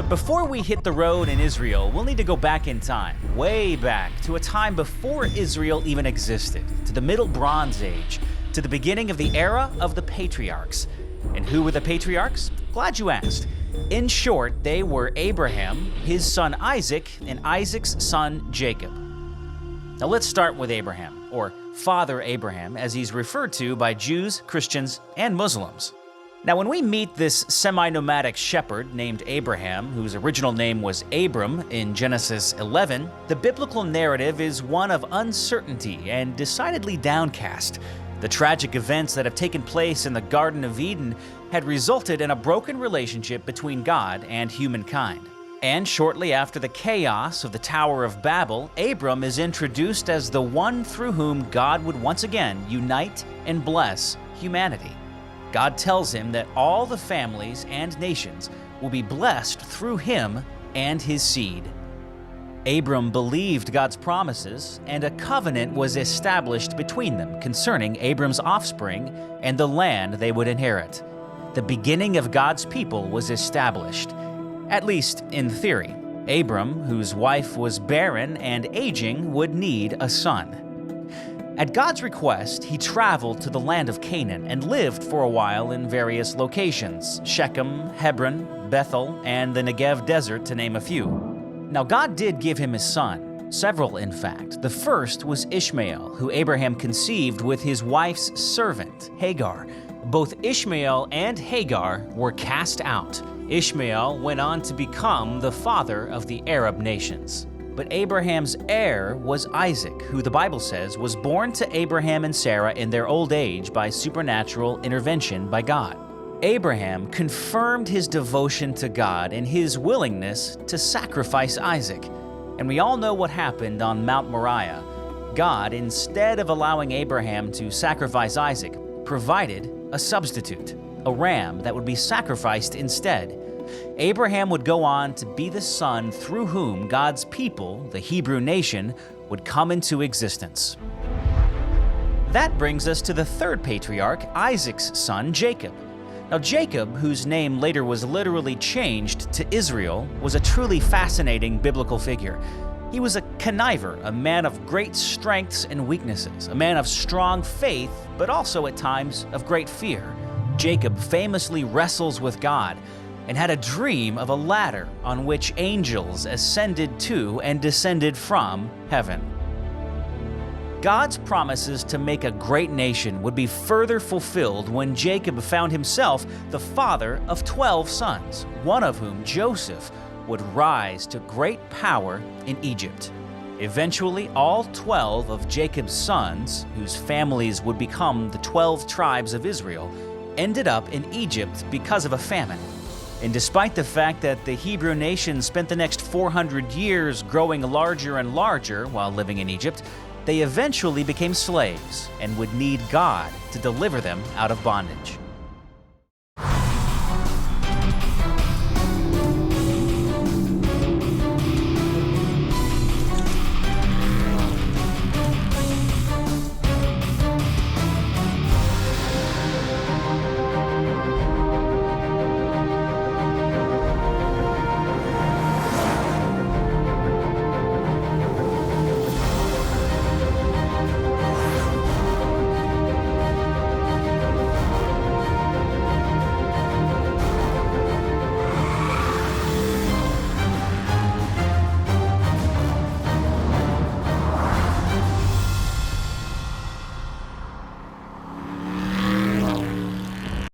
But before we hit the road in Israel, we'll need to go back in time, way back, to a time before Israel even existed, to the Middle Bronze Age, to the beginning of the era of the Patriarchs. And who were the Patriarchs? Glad you asked. In short, they were Abraham, his son Isaac, and Isaac's son Jacob. Now let's start with Abraham, or Father Abraham, as he's referred to by Jews, Christians, and Muslims. Now, when we meet this semi-nomadic shepherd named Abraham, whose original name was Abram in Genesis 11, the biblical narrative is one of uncertainty and decidedly downcast. The tragic events that have taken place in the Garden of Eden had resulted in a broken relationship between God and humankind. And shortly after the chaos of the Tower of Babel, Abram is introduced as the one through whom God would once again unite and bless humanity. God tells him that all the families and nations will be blessed through him and his seed. Abram believed God's promises, and a covenant was established between them concerning Abram's offspring and the land they would inherit. The beginning of God's people was established, at least in theory. Abram, whose wife was barren and aging, would need a son. At God's request, he traveled to the land of Canaan and lived for a while in various locations: Shechem, Hebron, Bethel, and the Negev desert, to name a few. Now, God did give him his son, several in fact. The first was Ishmael, who Abraham conceived with his wife's servant, Hagar. Both Ishmael and Hagar were cast out. Ishmael went on to become the father of the Arab nations. But Abraham's heir was Isaac, who the Bible says was born to Abraham and Sarah in their old age by supernatural intervention by God. Abraham confirmed his devotion to God and his willingness to sacrifice Isaac. And we all know what happened on Mount Moriah. God, instead of allowing Abraham to sacrifice Isaac, provided a substitute, a ram that would be sacrificed instead. Abraham would go on to be the son through whom God's people, the Hebrew nation, would come into existence. That brings us to the third patriarch, Isaac's son, Jacob. Now, Jacob, whose name later was literally changed to Israel, was a truly fascinating biblical figure. He was a conniver, a man of great strengths and weaknesses, a man of strong faith, but also at times of great fear. Jacob famously wrestles with God and had a dream of a ladder on which angels ascended to and descended from heaven. God's promises to make a great nation would be further fulfilled when Jacob found himself the father of 12 sons, one of whom, Joseph, would rise to great power in Egypt. Eventually, all 12 of Jacob's sons, whose families would become the 12 tribes of Israel, ended up in Egypt because of a famine. And despite the fact that the Hebrew nation spent the next 400 years growing larger and larger while living in Egypt, they eventually became slaves and would need God to deliver them out of bondage.